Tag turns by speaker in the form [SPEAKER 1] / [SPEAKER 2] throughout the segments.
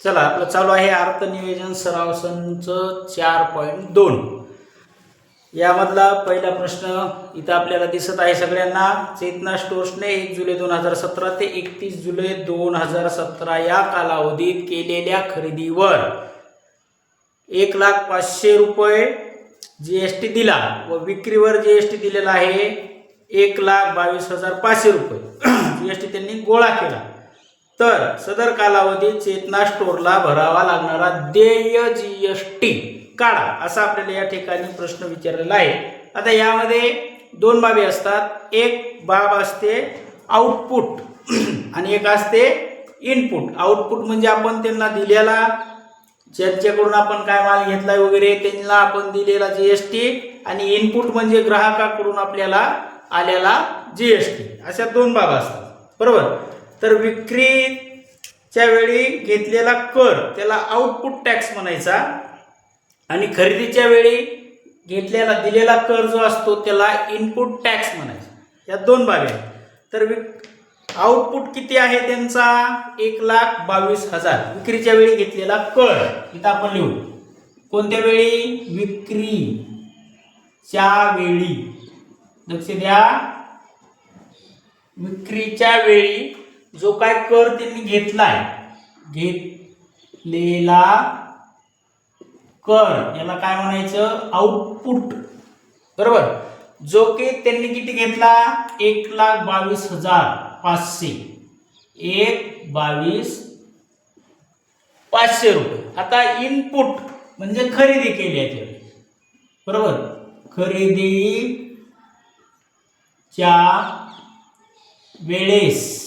[SPEAKER 1] चला आपलं चालू आहे अर्थनियोजन सराव संच 4.2. यामधला पहिला प्रश्न इथं आपल्याला दिसत आहे सगळ्यांना. चेतना स्टोर्सने 1 जुलै 2017 ते 31 जुलै 2017 या कालावधीत केलेल्या खरेदीवर 1,05,000 रुपये जीएसटी दिला व विक्रीवर जीएसटी दिलेला आहे 1,22,500 रुपये जीएसटी त्यांनी गोळा केला. तर सदर कालावधीत चेतना स्टोरला भरावा लागणारा देय जीएसटी काढा असा आपल्याला या ठिकाणी प्रश्न विचारलेला आहे. आता यामध्ये दोन बाबी असतात. एक बाब असते आउटपुट आणि एक असते इनपुट. आउटपुट म्हणजे आपण त्यांना दिलेला, ज्यांच्याकडून आपण काय माल घेतलाय वगैरे त्यांना आपण दिलेला जीएसटी, आणि इनपुट म्हणजे ग्राहकाकडून आपल्याला आलेला जीएसटी. अशा दोन बाबी असतात, बरोबर. तर विक्रीच्या वेळी घेतलेला कर त्याला आउटपुट टॅक्स म्हणायचा, आणि खरेदीच्या वेळी घेतलेला दिलेला कर जो असतो त्याला इनपुट टॅक्स म्हणायचा. या दोन बाबी आहेत. तर आउटपुट किती आहे त्यांचा 1,22,000 विक्रीच्या वेळी घेतलेला कर. इथं आपण लिहू कोणत्या वेळी, विक्रीच्या वेळी. लक्ष द्या, विक्रीच्या वेळी जो काय कर त्यांनी घेतलाय, घेतलेला कर याला काय म्हणायचं, आउटपुट, बरोबर. जो की त्यांनी किती घेतला 1,22,500 1,22,500 रुपये. आता इनपुट म्हणजे खरेदी केली आहे, बरोबर. खरेदीच्या वेळेस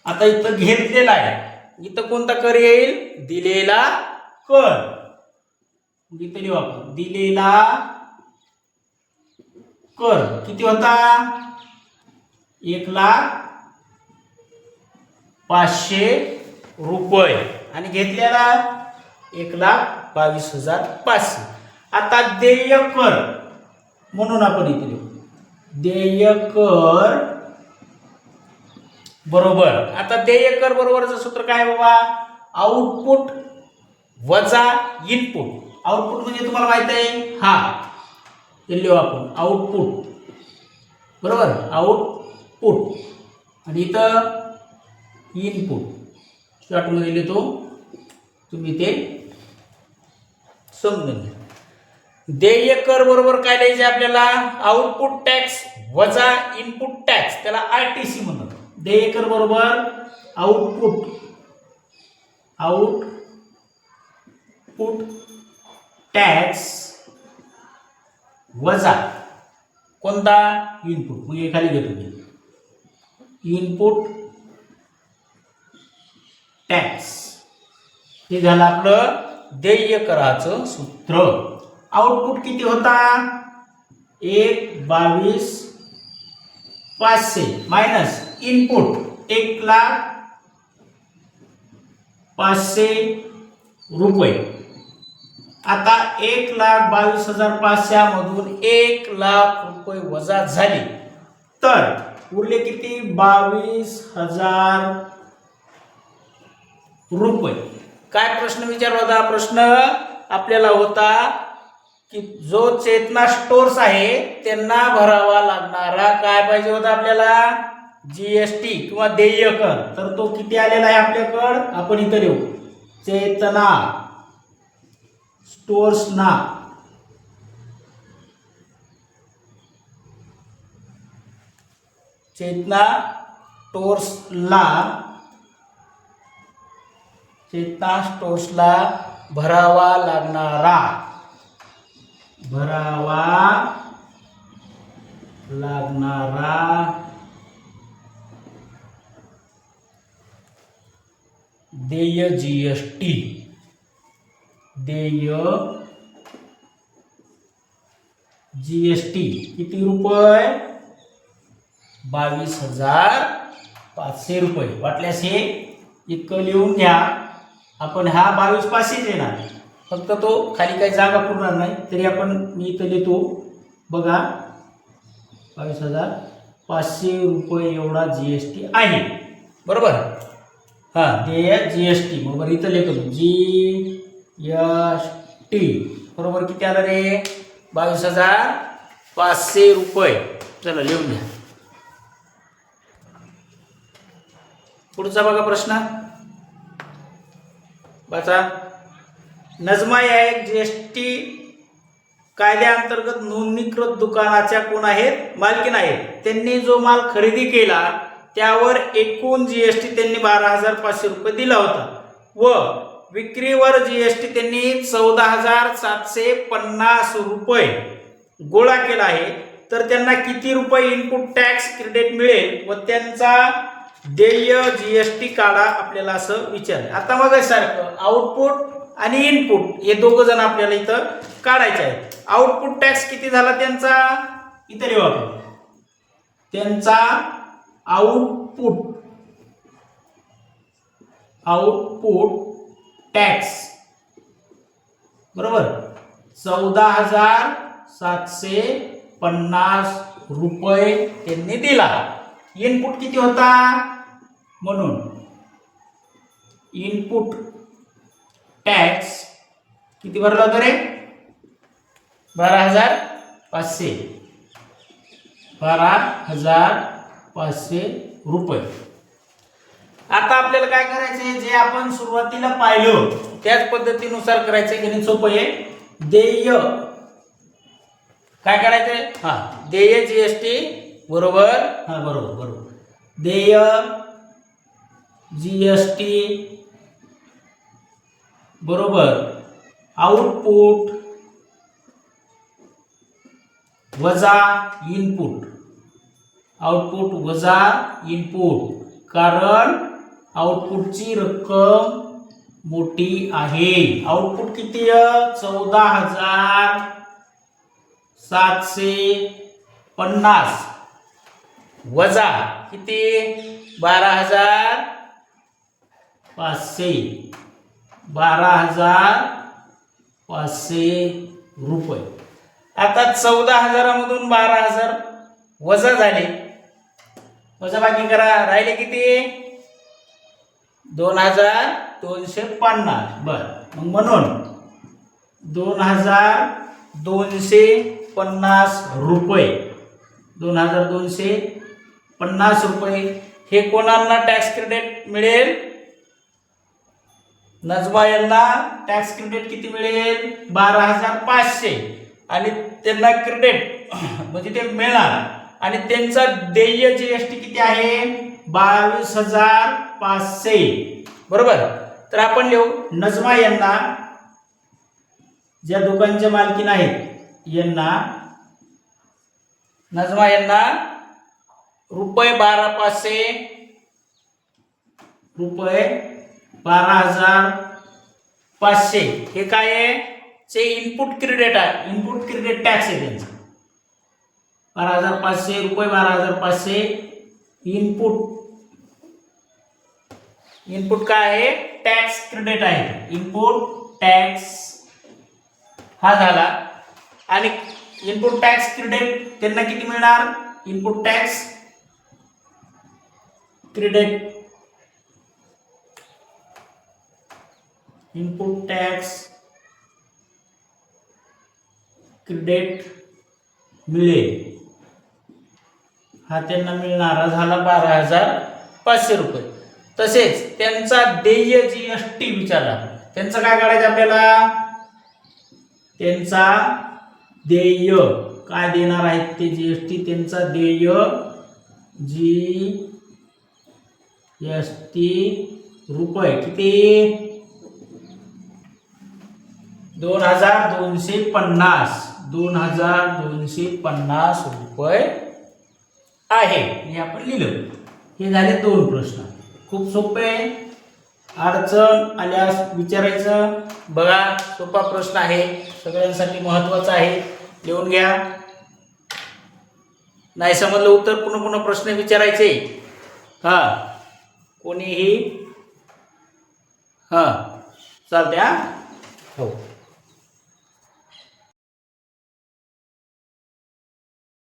[SPEAKER 1] आता इथं घेतलेला आहे, इथं कोणता कर येईल, दिलेला कर. इथं लिहू आपण दिलेला कर किती होता 1,05,000 रुपये आणि घेतलेला 1,22,500. आता देय कर म्हणून आपण इथे लिहू देय कर बरोबर. आता देय कर बरोबरचं सूत्र काय बाबा, आउटपुट वजा इनपुट. आउटपुट म्हणजे तुम्हाला माहित आहे, हा लिहू आपण आउटपुट, बरोबर. आउटपुट आणि इथं इनपुट शॉर्टमध्ये लिहितो, तुम्ही ते समजून घ्या. देय कर बरोबर काय लिहायचे आपल्याला, आउटपुट टॅक्स वजा इनपुट टॅक्स, त्याला आरटीसी म्हणतात. देय कर बरोबर आउटपुट टॅक्स वजा कोणता, इनपुट. मग हे खाली घेतो मी, इनपुट टॅक्स. हे झालं आपलं देय कराचं सूत्र. आउटपुट किती होता 1,22,500 मायनस इनपुट 1,05,000 रुपये. आता 1,22,500 मधून 1,00,000 रुपये वजा झाले तर उरले किती 22,000 रुपये. काय प्रश्न विचारला होता, प्रश्न आपल्याला होता की जो चेतना स्टोर्स आहे त्यांना भरावा लागणारा काय पाहिजे होता आपल्याला, जीएसटी किंवा देय कर. तर तो किती आलेला आहे आपल्याकडं, आपण इथं लिहू चेतना स्टोर्सना चेतना स्टोर्सला भरावा लागणारा देय जीएसटी किती रुपये 22,500 रुपये. वाटल्यास हे इतकं लिहून घ्या. आपण हा 22,500 येणार, फक्त तो खाली काही जागा पुरणार नाही तरी आपण मी इथं लिहितो बघा 22,500 रुपये एवढा जीएसटी आहे, बरोबर. हा देय जीएसटी बरोबर इथं लिहितो जीएसटी बरोबर किती आलं रे 22,500 रुपये. चला लिहून घ्या. पुढचा बघा प्रश्न वाचा. नजमा या एक जीएसटी कायद्याअंतर्गत नोंदणीकृत दुकानाच्या कोण आहेत मालकीण आहेत. त्यांनी जो माल खरेदी केला त्यावर एकूण जीएसटी त्यांनी 12,500 रुपये दिला होता व विक्रीवर जीएसटी त्यांनी 14,750 रुपये गोळा केला आहे. तर त्यांना किती रुपये इनपुट टॅक्स क्रेडिट मिळेल व त्यांचा देय जीएसटी काढा आपल्याला असं विचारलं. आता मग सारखं आउटपुट आणि इनपुट हे दोघं जण आपल्याला इथं काढायचे आहेत. आउटपुट टॅक्स किती झाला त्यांचा इथे लिहू आपण. त्यांचा आउटपुट टॅक्स बरोबर 14,750 रुपये त्यांनी दिला. इनपुट किती होता म्हणून इनपुट टॅक्स किती भरला होता रे 12,500 रुपये. आता आपल्याला काय करायचंय जे आपण सुरुवातीला पाहिलं त्याच पद्धतीनुसार करायचंय. गणित सोपं आहे. देय काय करायचंय हा देय जीएसटी बरोबर हा बरोबर देय जीएसटी बरोबर आउटपुट वजा इनपुट कारण आउटपुटची रक्कम मोठी आहे. आउटपुट किती 14,750 वजा किती 12,500 रुपये. आता 14,000 मधून 12,000 वजा झाले. वजा बाकी करा राहिले किती 2,250 बर. मग म्हणून 2,250 रुपये 2,250 रुपये हे कोणाला टॅक्स क्रेडिट मिळेल नजमा यांना टॅक्स क्रेडिट किती मिळेल 12,500 आणि त्यांना क्रेडिट म्हणजे ते मिळणार. आणि त्यांचा देय जीएसटी किती आहे 22,500 बरोबर. तर आपण लिहू नजमा यांना ज्या दुकानच्या मालकीण आहेत यांना नजमा यांना रुपये 12,500 हे काय आहे चे इनपुट क्रेडिट आहे. इनपुट क्रेडिट टॅक्स आहे त्यांचा 12,500 रुपये 12,500 इनपुट काय आहे टॅक्स क्रेडिट आहे. इनपुट टॅक्स हा झाला. आणि इनपुट टॅक्स क्रेडिट त्यांना किती मिळणार इनपुट टॅक्स क्रेडिट मिळेल हा त्यांना मिळणारा झाला 12,500 रुपये. तसेच त्यांचा देय जीएसटी विचारला. त्यांचं काय काढायचं आपल्याला त्यांचा देय काय देणार आहेत ते जीएसटी. त्यांचा देय जीएसटी रुपये किती 2,250 रुपये आहे हे आपण लिहिलं. हे झाले 2 प्रश्न. खूप सोपे. अडचण आल्यास विचारायचं. बघा सोपा प्रश्न आहे सगळ्यांसाठी महत्त्वाचा आहे. लिहून घ्या. नाही समजलं उत्तर पुन्हा पुन्हा प्रश्न विचारायचे. हा कोणीही हा चालते हा हो.